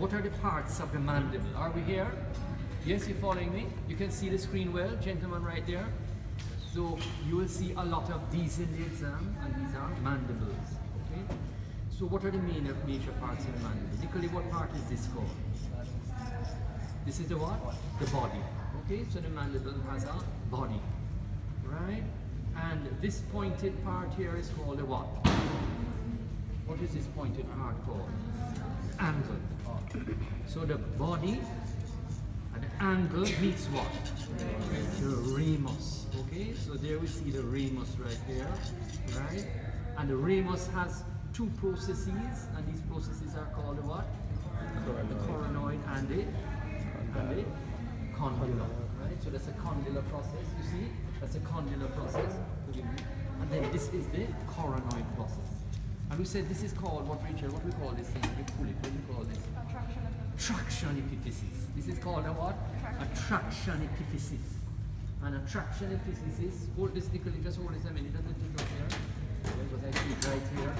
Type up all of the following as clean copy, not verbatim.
What are the parts of the mandible? Are we here? Yes, you're following me? You can see the screen well, gentlemen, right there. So you will see a lot of these in the exam, and these are mandibles. Okay? So what are the major parts of the mandible? Nicolai, what part is this called? This is the what? The body. Okay, so the mandible has a body, right? And this pointed part here is called a what? What is this pointed part called? Angle. So the body and the angle meets what? The ramus. Okay, so there we see the ramus right here, right? And the ramus has two processes, and these processes are called the what? The coronoid and the condylar, right? So that's a condylar process, you see? That's a condylar process. And then this is the coronoid process. And we said this is called what, Rachel? What we call this thing? We pull it. What do we call this? Traction epiphysis. This is called a what? A traction epiphysis. And a traction epiphysis, hold this nickel, just hold this a minute, just let it go here. Because I see it right here.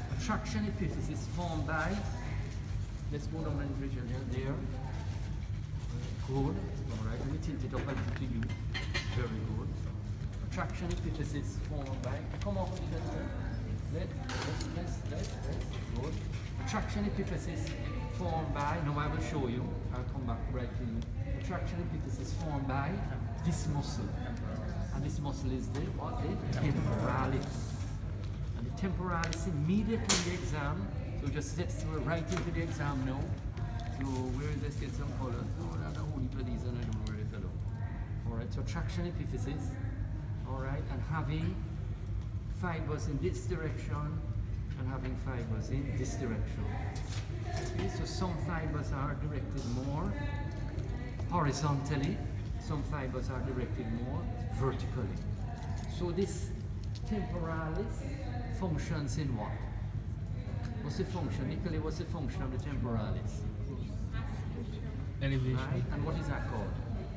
A traction epiphysis formed by, let's go down and region here, there. Good. Alright, let me tilt it up a little to you. Very good. A traction epiphysis formed by, come off with it. Let. Good. A traction epiphysis formed by, now I will show you, I'll come back right to you. A traction epiphysis formed by this muscle. And this muscle is the what? The temporalis. And the temporalis immediately in the exam, so just let's go right into the exam now. So let's get some color. Oh, I don't know these, and I don't know where it is at all. Alright, so traction epiphysis. Alright, and having fibers in this direction and having fibers in this direction. Okay, so some fibers are directed more horizontally, some fibers are directed more vertically. So this temporalis functions in what? What's the function? Nicolai, what's the function of the temporalis? Elevation. Right? And what is that called?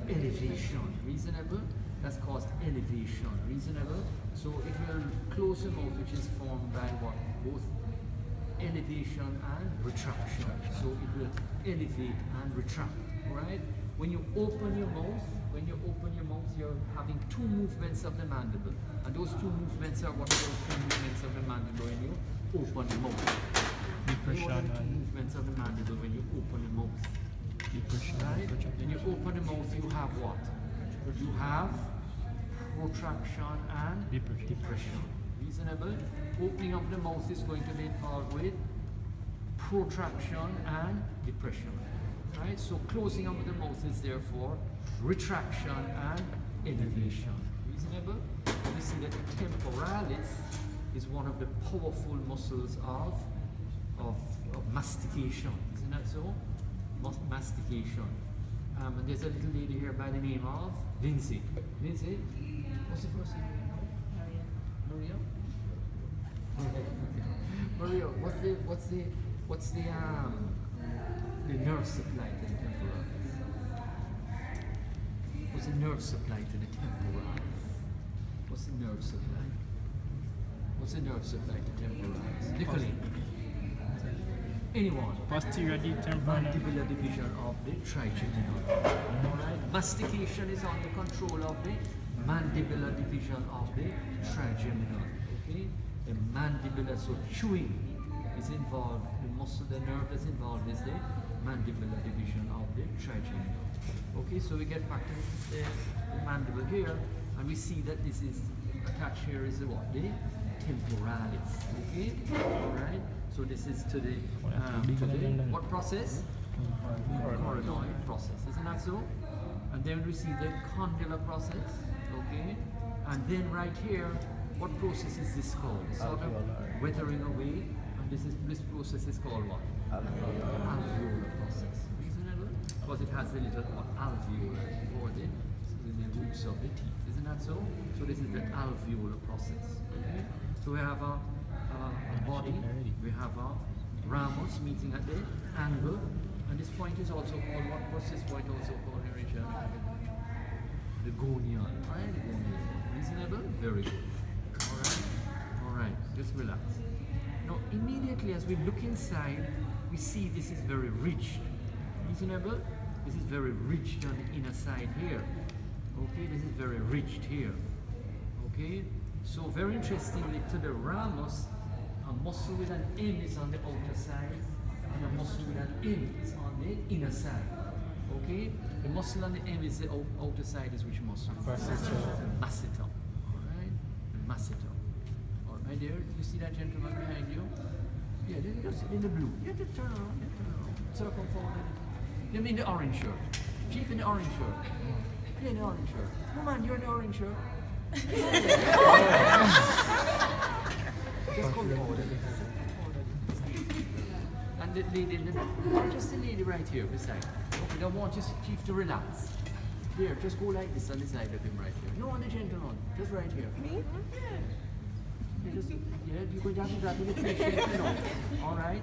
Elevation. Reasonable? That's called elevation. Reasonable? So it will close the mouth, which is formed by what? Both elevation and retraction. So it will elevate and retract. Right? When you open your mouth, you're having two movements of the mandible. And those two movements are what are those two movements of the mandible when you open the mouth? What are the two movements of the mandible when you open the mouth? Right? When you open the mouth, you have what? You have protraction and depression. Reasonable? Opening of the mouth is going to be involved with protraction and depression. Right? So closing of the mouth is therefore retraction and elevation. Reasonable? You see that the temporalis is one of the powerful muscles of mastication. Isn't that so? Mastication. And there's a little lady here by the name of Lindsay. Lindsay, what's the first name? Maria. Maria, what's the nerve supply to the temporalis? What's the nerve supply to the temporalis? What's the nerve supply? What's the nerve supply to temporalis? Nicolai. Anyone? Posterior temporal Mandibular division of the trigeminal. Alright? Mastication is under control of the mandibular division of the trigeminal. Okay? The mandibular, so chewing is involved, the muscle, the nerve that's involved is the mandibular division of the trigeminal. Okay, so we get back to the mandible here, and we see that this is attached here is the what? The temporalis. Okay? Alright? So this is to the what process? Coronoid process, isn't that so? And then we see the condylar process, okay? And then right here, what process is this called? It's sort of weathering away, and this process is called what? Alveolar process. Reasonable? Because it has a little alveolar for the roots of the teeth, isn't that so? So this is the alveolar process, okay? So we have a body, we have a ramus meeting at the angle, and this point is also called, what's this point also called here, Richard? The gonial, right? The gonial. Reasonable? Very good. Alright, just relax. Now, immediately as we look inside, we see this is very ridged. Reasonable? This is very ridged on the inner side here. Okay, this is very ridged here. Okay, so very interestingly, to the ramus, a muscle with an M is on the outer side, and a muscle with an M is on the inner side. Okay, the muscle on the M is the outer side is which muscle? Masseter. All right, the masseter. All right, there. You see that gentleman behind you? Yeah, just in the blue. Yeah, just turn around. Yeah, turn around. Sort of come forward. You mean the orange shirt? Chief in the orange shirt. Yeah, in the orange shirt. No man, you're in the orange shirt. Just come forward. And the lady, just the lady right here beside. Okay, I want you, Chief, to relax. Here, just go like this on the side of him right here. No, on the gentleman, just right here. Me? Yeah. You're going to have to do that with the patient, you know. All right.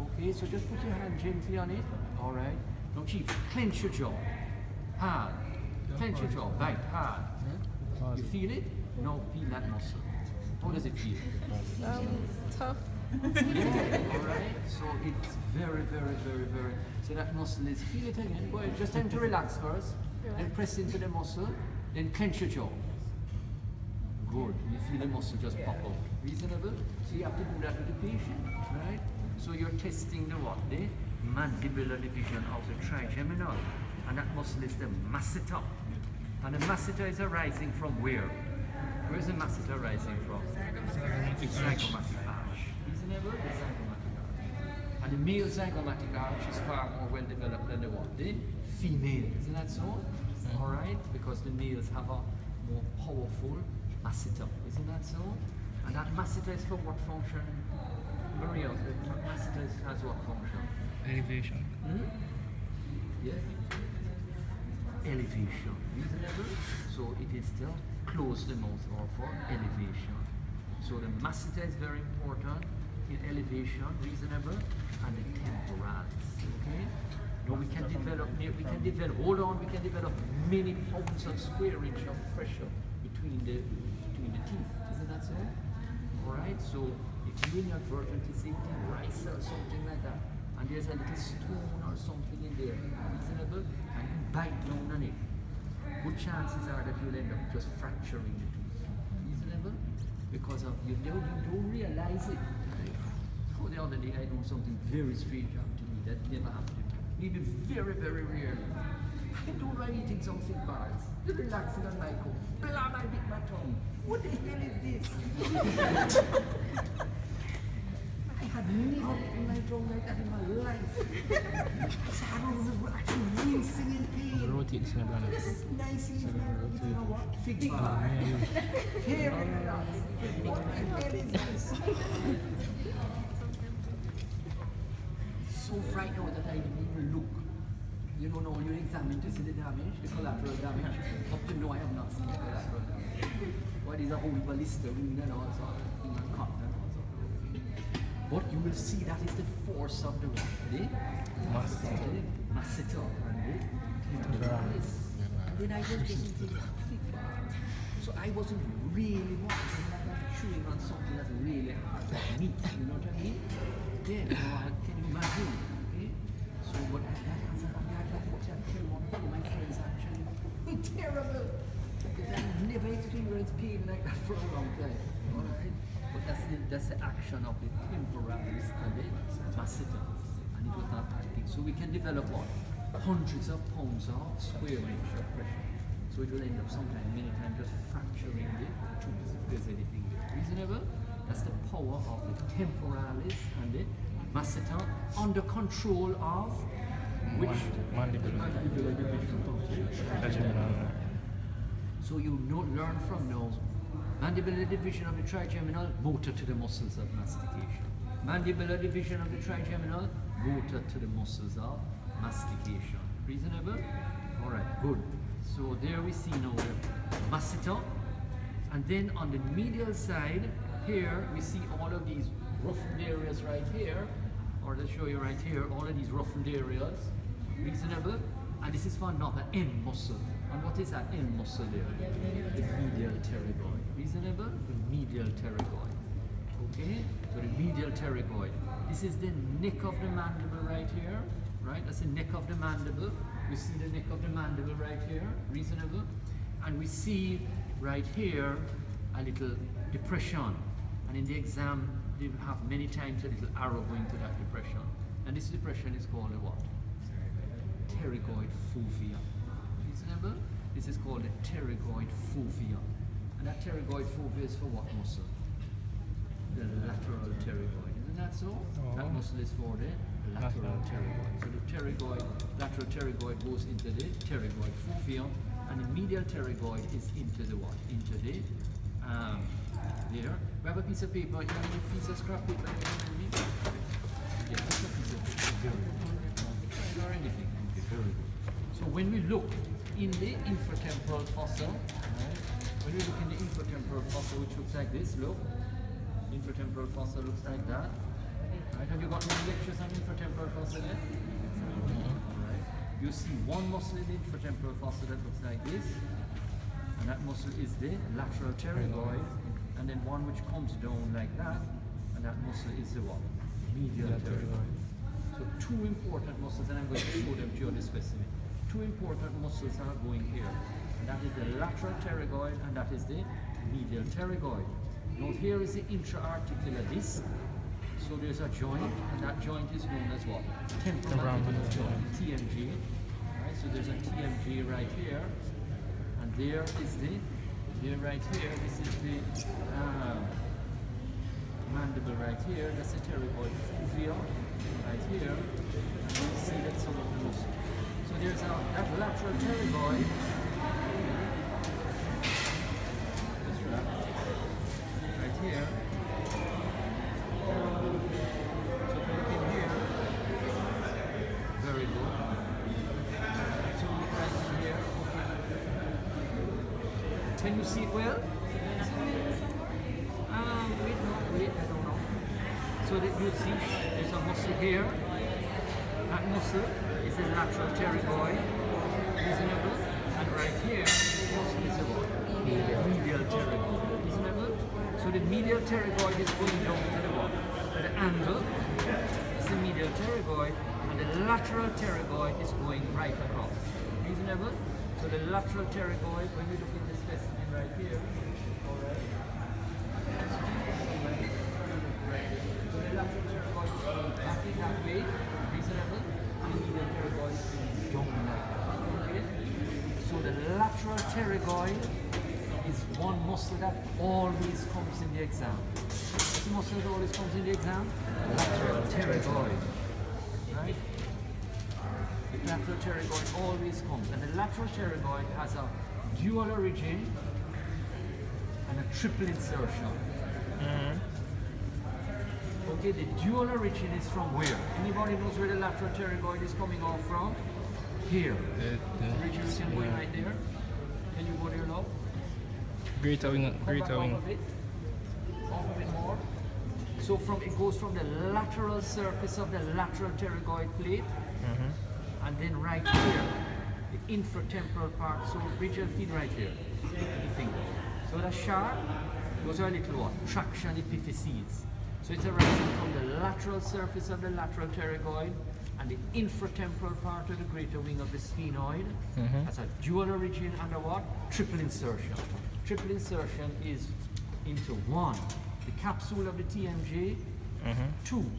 Okay, so just put your hand gently on it. All right. Now, Chief, clench your jaw. Hard. Clench your jaw. Bite. Hard. You feel it? No, feel that muscle. How does it feel? Tough. Yeah, all right. So it's very, very, very, very. So that muscle is. Feel it again. Go ahead. Just time to relax first. Then press into the muscle. Then clench your jaw. Good. You feel the muscle just pop out. Reasonable? So you have to do that with the patient, right? So you're testing the what? The mandibular division of the trigeminal. And that muscle is the masseter. And the masseter is arising from where? Where's the masseter arising from? The zygomatic arch. Reasonable? The zygomatic arch. And the male zygomatic arch is far more well developed than the what? The female. Isn't that so? Alright? Because the males have a more powerful masseter. Isn't that so? And that masseter is for what function? Maria, the masseter has what function? Elevation. Yeah. Elevation. Reasonable? So it is to close the mouth or for elevation. So the masseter is very important in elevation, reasonable, and the temporals. Okay? Now we can develop many pounds of square inch of pressure between the teeth. Isn't that so? Alright, so if you inadvertently say rice or something like that, and there's a little stone or something in there, reasonable, and you bite down on it, good chances are that you'll end up just fracturing the tooth. Reasonable? Because of you don't realize it. Oh, the other day I know something very strange happened to me that never happened to me. Maybe very, very rarely. I don't know I'm eating something bad. You're relaxing on my coat. Blam, I bit my tongue. What the hell is this? I had never eaten my tongue like that in my life. So I don't remember actually rinsing in pain. Rotate in the bladder. This is nice eating what? Fig bar. Here it is. What the hell is this? So frightened out that I didn't even look. You don't know, you examine to see the damage, the collateral damage. Up to now I have not seen the collateral damage. What is a whole ballista and all sorts of things and cut and all sorts of things. But you will see that is the force of the what? The masseter and the temporalis. And then I was just thinking, so I wasn't really watching like I'm chewing on something that's really hard, like meat, you know what I mean? Yeah, you know, I can imagine. Okay? So what I got was I tell one of my friends actually, terrible. Because I've never experienced pain like that for a long time. Alright? But that's the action of the temporalis and the masseter. And it was not acting. So we can develop what? Hundreds of pounds of square inch of pressure. So it will end up sometime, many times, just fracturing the tooth if there's anything there. Reasonable? That's the power of the temporalis and the masseter under control of which? Mandibular division. So you learn from now, mandibular division of the trigeminal, motor to the muscles of mastication. Mandibular division of the trigeminal, motor to the muscles of mastication. Reasonable? Alright, good. So there we see now the masseter. And then on the medial side, here we see all of these ruffled areas right here, or let's show you right here, all of these ruffled areas. Reasonable? And this is for another M muscle. And what is that M muscle there? The medial pterygoid. Reasonable? The medial pterygoid. Okay, so the medial pterygoid. This is the neck of the mandible right here, right? That's the neck of the mandible. We see the neck of the mandible right here, reasonable. And we see right here a little depression. And in the exam, they have many times a little arrow going to that depression. And this depression is called a what? Pterygoid fovea. Reasonable? This is called a pterygoid fovea. And that pterygoid fovea is for what muscle? The lateral pterygoid. Isn't that so? Oh. That muscle is for the lateral pterygoid. So the pterygoid, lateral pterygoid goes into the pterygoid fovea, and the medial pterygoid is into the what? Into the there. We have a piece of paper. You have a piece of scrap paper. Yeah, that's a piece of paper. Very good. Or anything. Okay, very good. So when we look in the infratemporal fossa, right? When we look in the infratemporal fossa, which looks like this, look. Infratemporal fossa looks like that. Right? Have you got any lectures on infratemporal fossa yet? Right. You see one muscle in the infratemporal fossa that looks like this, and that muscle is the lateral pterygoid, and then one which comes down like that, and that muscle is the what? Medial pterygoid. So two important muscles, and I'm going to show them to you on the specimen. Two important muscles are going here, and that is the lateral pterygoid, and that is the medial pterygoid. Now here is the intra-articular disc. So there's a joint, and that joint is known as what? Temporomandibular joint, TMJ. Right, so there's a TMJ right here, and there is right here, this is the mandible right here, that's the pterygoid fovea right here, and you see that some of the muscle. So there's that lateral pterygoid. Here. So if you look in here, very good. So look right in here. Okay. Can you see it well? Wait, I don't know. So that you see there's a muscle here. That muscle is a lateral pterygoid, reasonable. And right here, this muscle is a medial pterygoid. So the medial pterygoid is going down to the what? The angle is the medial pterygoid, and the lateral pterygoid is going right across. Reasonable? So the lateral pterygoid, when we look in the specimen right here, alright. So the lateral pterygoid is going back in that way, reasonable, and the medial pterygoid is going down like that. Okay? So the lateral pterygoid is one muscle that always comes in the exam. What's the muscle that always comes in the exam? Lateral pterygoid. Right? The lateral pterygoid always comes. And the lateral pterygoid has a dual origin and a triple insertion. Okay, the dual origin is from where? Anybody knows where the lateral pterygoid is coming off from? Here. The origin is going right there. Can you go there now? Greater wing. Off of it more. So it goes from the lateral surface of the lateral pterygoid plate, and then right here, the infratemporal part. So reach your feet right here, the finger. So the sharp, those are little what? Traction epiphyses. So it's arising from the lateral surface of the lateral pterygoid and the infratemporal part of the greater wing of the sphenoid. That's a dual origin and a what? Triple insertion. Triple insertion is into 1, the capsule of the TMJ, 2,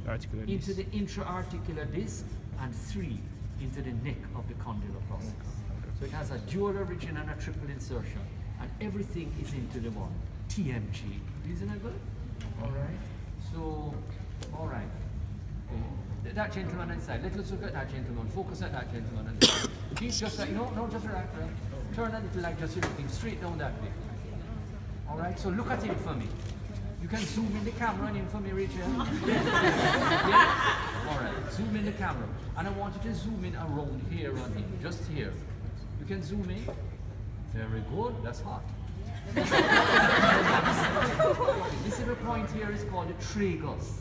into the intra-articular disc, and 3, into the neck of the condylar process. So it has a dual origin and a triple insertion, and everything is into the one, TMJ. Reasonable? Alright. So, alright. Okay. That gentleman inside, let's look at that gentleman, focus at that gentleman. He's just like, no, just right. Turn a little like just looking straight down that way. Alright, so look at him for me. You can zoom in the camera on him for me, Rachel. Yeah? Alright, zoom in the camera. And I want you to zoom in around here on him, just here. You can zoom in. Very good, that's hot. This little point here is called the tragus.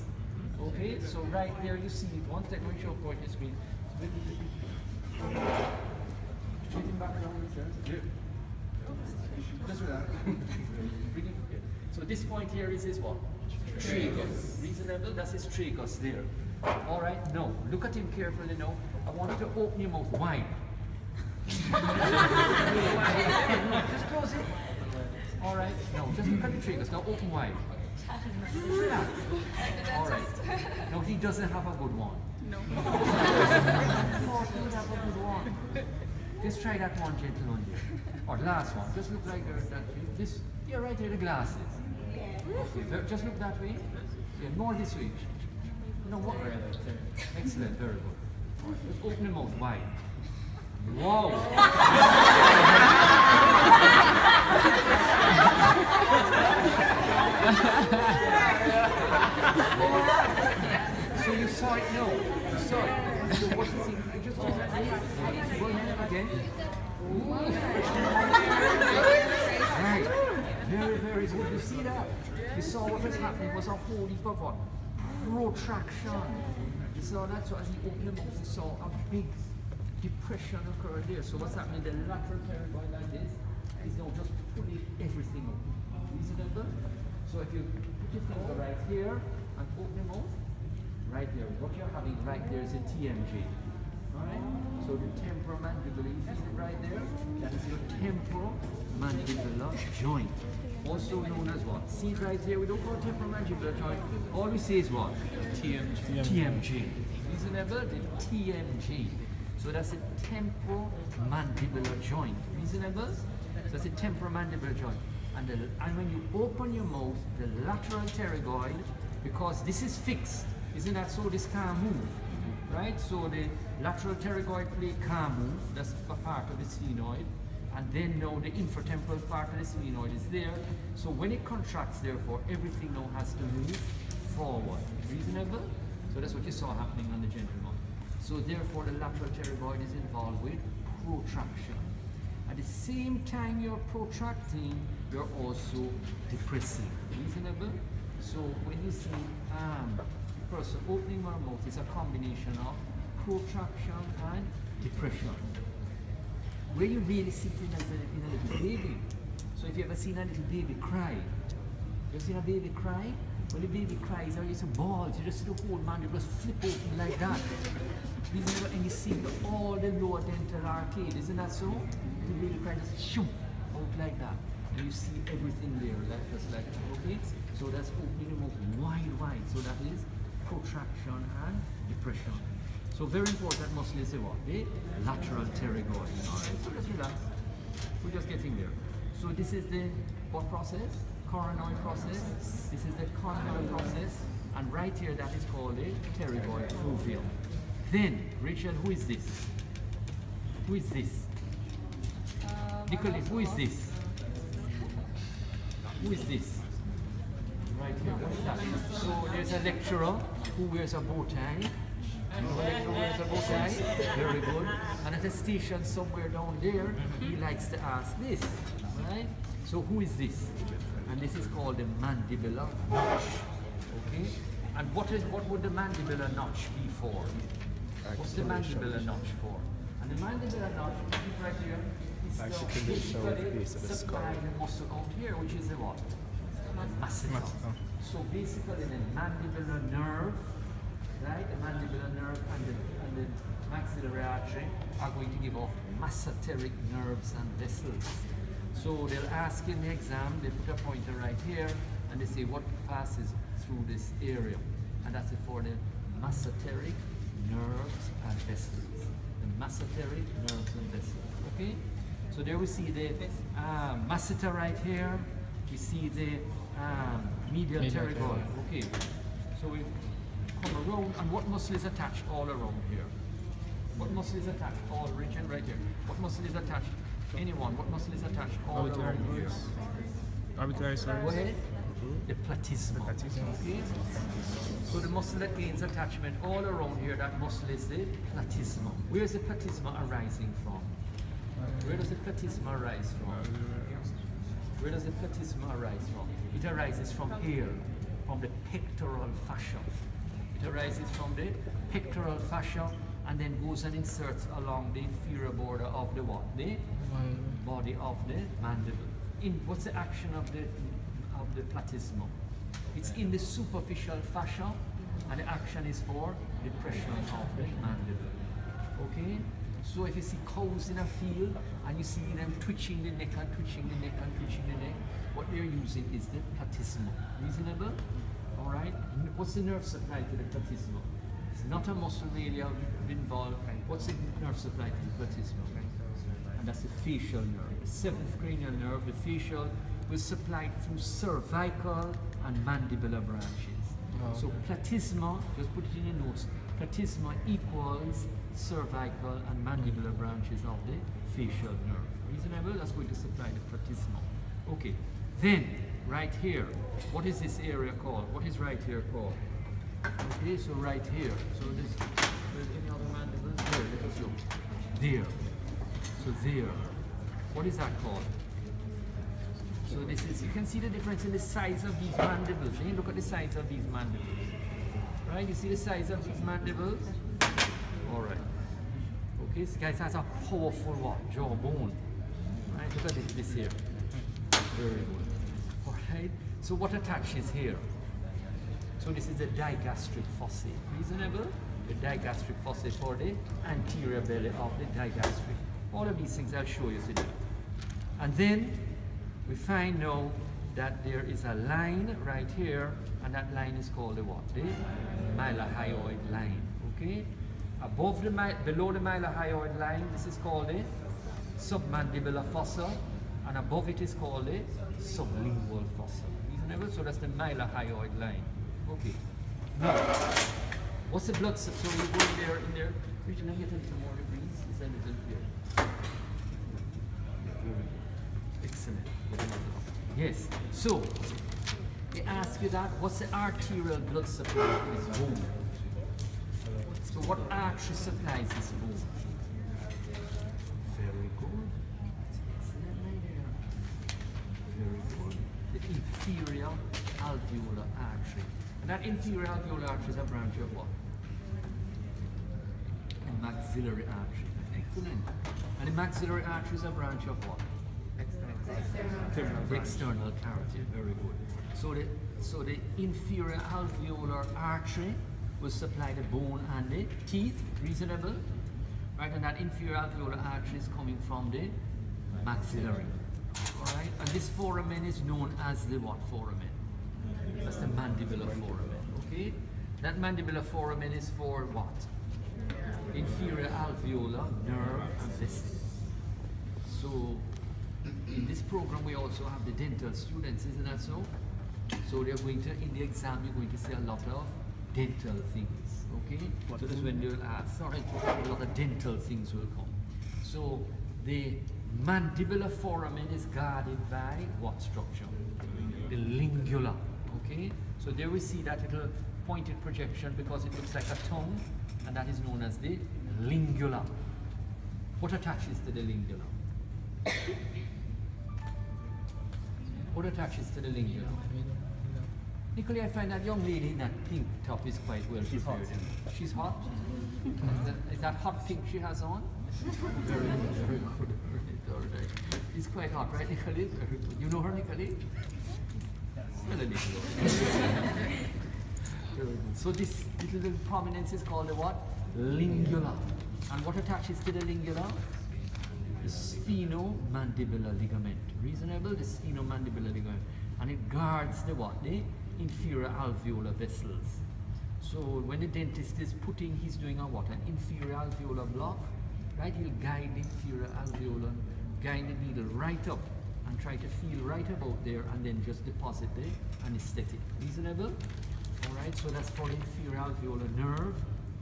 Okay, so right there you see it. One second, show point the screen. Straight him back around, sir. Just that. Bring it here. So this point here is his what? tragus. Reasonable? That's his tragus there. All right, now, look at him carefully now. I want you to open your mouth wide. Just close it. All right, now, just look at the tragus. Now, open wide. Relax. All right. No, he doesn't have a good one. No. He have a good one. Just try that one, gentleman there. Or the last one. Just look like that. This. You're right there, the glasses. Okay, just look that way. Yeah, more this way. No, what? Excellent, very good. Right, just open your mouth wide. Wow. So you saw it? No, you saw it. So what you see? You just do that again. Right. Very, very good. You see that? You saw what was happening was a whole heap of what? Protraction. You saw that? So as he opened the mouth, you saw a big depression occur there. So what's happening? The lateral pterygoid like this is now just pulling everything up. Reasonable? So if you put your finger right here and open your mouth, right there, what you're having right there is a TMJ. Alright? So the temporomandibular, you feel it right there? That is your temporomandibular joint. Also known as what? See right there, we don't call temporomandibular joint. All we say is what? TMJ. Reasonable? The TMJ. So that's a temporomandibular joint. Reasonable? So that's a temporomandibular joint. And when you open your mouth, the lateral pterygoid, because this is fixed, isn't that so? This can't move, right? So the lateral pterygoid plate can't move. That's a part of the sphenoid. And then now the infratemporal part of the sphenoid is there. So when it contracts, therefore, everything now has to move forward. Reasonable? So that's what you saw happening on the gentleman. So therefore, the lateral pterygoid is involved with protraction. At the same time you're protracting, you're also depressing. Reasonable? So when you see the person opening their mouth, it's a combination of protraction and depression. Where you really see it in a little baby. So if you ever seen a little baby cry, you ever seen a baby cry? When the baby cries, or it's a ball, you just see the whole mandible just flip open like that. And you see all the lower dental arcade, isn't that so? The baby cries just shoom out like that. And you see everything there, like just like that, okay? So that's opening the mouth wide. So that is protraction and depression. So very important muscle is the what? The lateral pterygoid. Alright, so let's relax. We're just getting there. So this is the what process? Coronoid process. This is the conoid process. And right here that is called the pterygoid foveal. Then, Rachel, who is this? Who is this? Nicolette, who is this? Who is this? Right here, what is that? So there's a lecturer who wears a bow tie. Very good. And at a station somewhere down there, he likes to ask this, right? So who is this? And this is called the mandibular notch. Okay? And what would the mandibular notch be for? What's the mandibular notch for? And the mandibular notch, right here, is basically supplying the muscle out here, which is the what? Masseter. So basically the mandibular nerve, right? The mandibular nerve and the maxillary artery are going to give off masseteric nerves and vessels. So they'll ask in the exam, they put a pointer right here, and they say what passes through this area. And that's it for the masseteric nerves and vessels. The masseteric nerves and vessels, okay? So there we see the masseter right here. We see the medial pterygoid, okay? So we come around, and what muscle is attached all around here? What muscle is attached all region right here? What muscle is attached? Anyone? What muscle is attached all around here? Arbitrary, sorry. Go ahead. The platysma. Okay? So the muscle that gains attachment all around here, that muscle is the platysma. Where is the platysma arising from? Where does the platysma arise from? Where does the platysma arise from? It arises from here, from the pectoral fascia. It arises from the pectoral fascia and then goes and inserts along the inferior border of the what? The body of the mandible. What's the action of the platysma? It's in the superficial fascia, and the action is for depression of the mandible. Okay? So if you see cows in a field and you see them twitching the neck and twitching the neck and twitching the neck, what they're using is the platysma. Reasonable? All right? What's the nerve supply to the platysma? It's not a muscle really involved. What's the nerve supply to the platysma? And that's the facial nerve. The seventh cranial nerve, the facial, will supply through cervical and mandibular branches. So platysma, just put it in your notes, platysma equals cervical and mandibular branches of the facial nerve. Reasonable? That's going to supply the platysma. Okay. Then, right here, what is this area called? What is right here called? Okay, so right here. So this, there's any other mandibles? There, let us look. There. So there. What is that called? So this is, you can see the difference in the size of these mandibles. You look at the size of these mandibles. Right, you see the size of these mandibles? All right. Okay, this guy has a powerful what? Jawbone. Right, look at this here. Very good. All right, so what attaches here? So this is the digastric fossa. Reasonable? The digastric fossa for the anterior belly of the digastric. All of these things I'll show you today. And then we find now that there is a line right here, and that line is called the what? The mylohyoid line. Okay? Above the below the mylohyoid line, this is called the submandibular fossa, and above it is called the sublingual fossa. Reasonable? So that's the mylohyoid line. Okay. Now, what's the blood supply? So you go in there, Can I get into more degrees? Is a little here. Excellent. Yes. So they ask you that. What's the arterial blood supply to this bone? So what artery supplies this bone? Very good. Excellent. Very good. The inferior alveolar artery. And that inferior alveolar artery is a branch of what? The maxillary artery. Excellent. And the maxillary artery is a branch of what? The external carotid. Very good. So the inferior alveolar artery will supply the bone and the teeth. Reasonable? Right? And that inferior alveolar artery is coming from the maxillary. Alright? And this foramen is known as the what foramen? That's the mandibular foramen. Okay? That mandibular foramen is for what? Inferior alveolar nerve and vessels. So in this program we also have the dental students, isn't that so? So they're going to, in the exam, you're going to see a lot of dental things, okay? So that's when they'll ask, all right, a lot of dental things will come. So the mandibular foramen is guarded by what structure? The lingula, okay? So there we see that little pointed projection because it looks like a tongue, and that is known as the lingula. What attaches to the lingula? What attaches to the lingula? Nicolai, I find that young lady in that pink top is quite well prepared. She's hot? Is that hot pink she has on? Very good. Right. It's quite hot, right, Nicolai? Very good. You know her, Nicolai? Well, Nicolai. So this little prominence is called the what? Lingula. And what attaches to the lingula? The sphenomandibular ligament. Reasonable? The sphenomandibular ligament. And it guards the what? The inferior alveolar vessels. So when the dentist is putting, he's doing a what? An inferior alveolar block, right? He'll guide the inferior alveolar, guide the needle right up and try to feel right about there and then just deposit the anesthetic. Reasonable? Alright, so that's for inferior alveolar nerve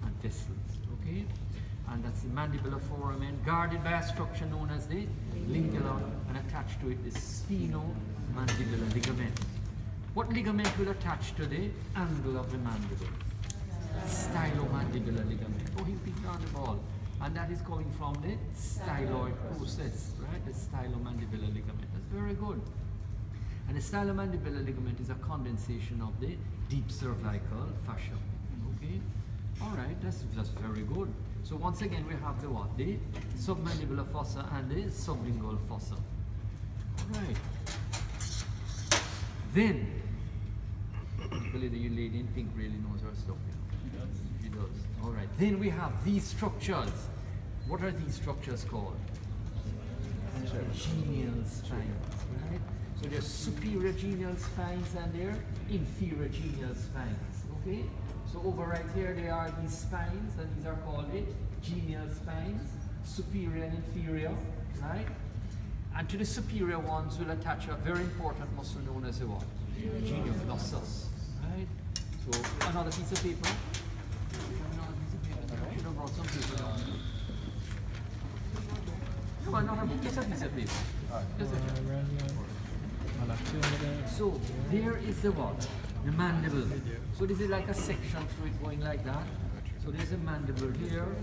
and vessels, okay? And that's the mandibular foramen, guarded by a structure known as the lingula, and attached to it the sphenomandibular ligament. What ligament will attach to the angle of the mandible? Stylomandibular ligament. Oh, he picked on the ball. And that is coming from the styloid process, right? The stylomandibular ligament. That's very good. And the stylomandibular ligament is a condensation of the deep cervical fascia. Okay? All right, that's very good. So once again, we have the what? The submandibular fossa and the sublingual fossa. All right. Then, Hopefully the lady in pink really knows her stuff. You know? She does. All right. Then we have these structures. What are these structures called? Genial spines. Right? So there's superior genial spines and there are inferior genial spines. Okay? So over right here there are these spines, and these are called the genial spines, superior and inferior. Right? And to the superior ones we'll attach a very important muscle known as a what? Genioglossus. Right? So another piece of paper. I should have brought some paper down. Come on, not a book, just a piece of paper. Just a So there is the what? The mandible. So this is like a section through it going like that. So there's a mandible here,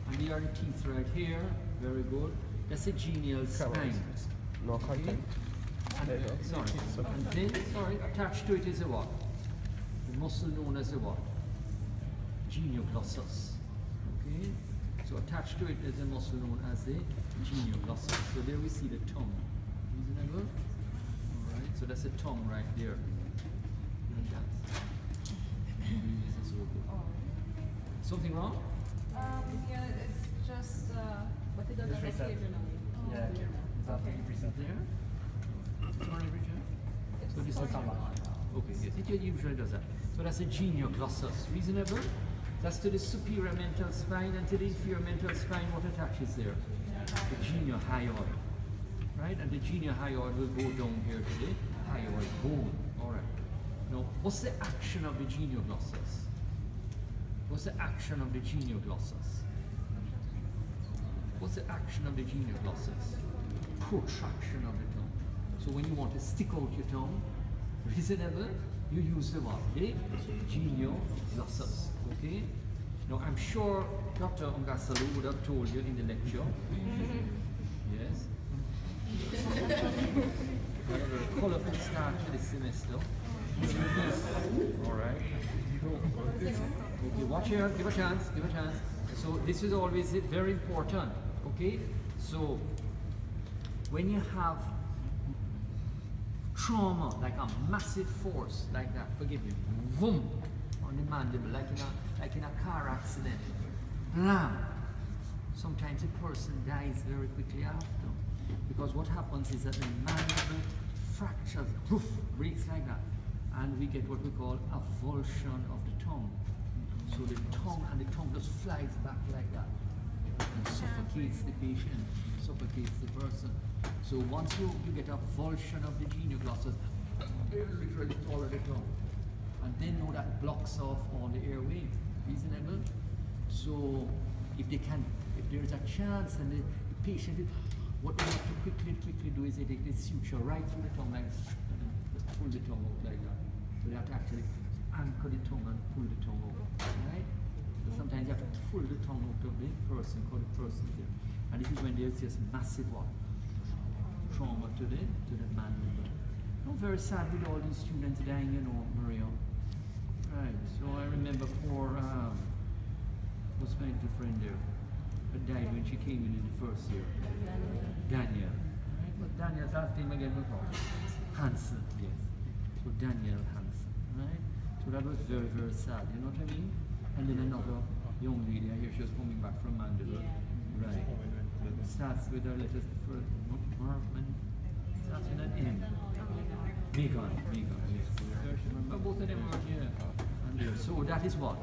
and there are the teeth right here. Very good. That's a genial spine. No content. And then, attached to it is a what? The muscle known as a what? Genioglossus. Okay? So attached to it is a muscle known as the genioglossus. So there we see the tongue. Reasonable? Alright, so that's the tongue right there. Something wrong? Yeah, it's just, but it doesn't occasionally. Yeah. Okay. There? Sorry, Richard. So this is okay, yes, it usually does that. So that's a genioglossus. Reasonable? That's to the superior mental spine, and to the inferior mental spine, what attaches there? The geniohyoid. Right? And the geniohyoid will go down here to the hyoid bone. Alright. Now, what's the action of the genioglossus? What's the action of the genioglossus? What's the action of the genioglossus? Protraction of the tongue. So when you want to stick out your tongue, reasonable, you use the what? The genioglossus. Okay? Now I'm sure Dr. Ongasalo would have told you in the lecture. Yes? A colorful start to the semester. Alright. Okay, watch here, give a chance, give a chance. So this is always very important. Okay? So when you have trauma, like a massive force like that, forgive me, boom, on the mandible, like in a car accident, blam. Sometimes a person dies very quickly after, because what happens is that the mandible fractures, poof, breaks like that, and we get what we call avulsion of the tongue. So the tongue just flies back like that and suffocates the patient, suffocates the person. So once you get a avulsion of the genioglossus, literally follow the tongue, and then know that blocks off all the airway. Reasonable? So if there is a chance, and the patient, what they have to quickly do is they take the suture right through the tongue, like just pull the tongue out like that. So they have to actually anchor the tongue and pull the tongue out, right? So sometimes you have to pull the tongue out of the person, call the person there. And this is when there's just massive what? Trauma to the mandible. I'm very sad with all these students dying, you know, Maria. Right, so I remember poor, what's my good friend there? Who died when she came in the first year. Daniel. Right? But Daniel's last name again was what? Hansen, yes. So Daniel Hansen, right? So that was very, very sad, you know what I mean? And then another young lady, I hear she was coming back from Mandible. Right. Starts with her letters, the first, Markman, starts with an M. Megan, yes. Remember both of them are here. And there. So that is what?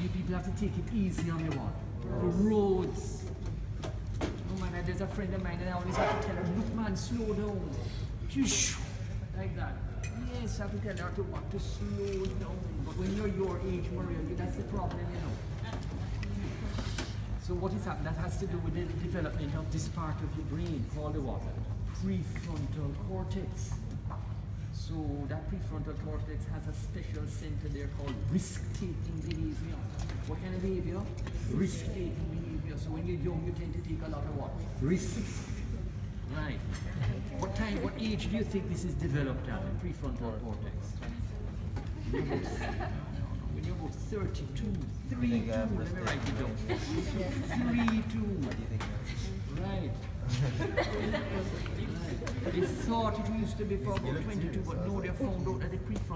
You people have to take it easy on the what? The roads. Oh man, there's a friend of mine and I always have to tell her, look man, slow down. Like that. Yes, I have to tell her to slow down. But when you're your age, Maria, that's the problem, you know. So what is happening? That has to do with the development of this part of your brain called the what? Prefrontal cortex. So that prefrontal cortex has a special center there called risk-taking behavior. What kind of behavior? Risk-taking behavior. So when you're young, you tend to take a lot of what? Risks. Right. What age do you think this is developed at, the prefrontal cortex? When you're about 32, 32, let me write it down. 32. Right. They thought it used to be for about 22, but no, they found out that the prefrontal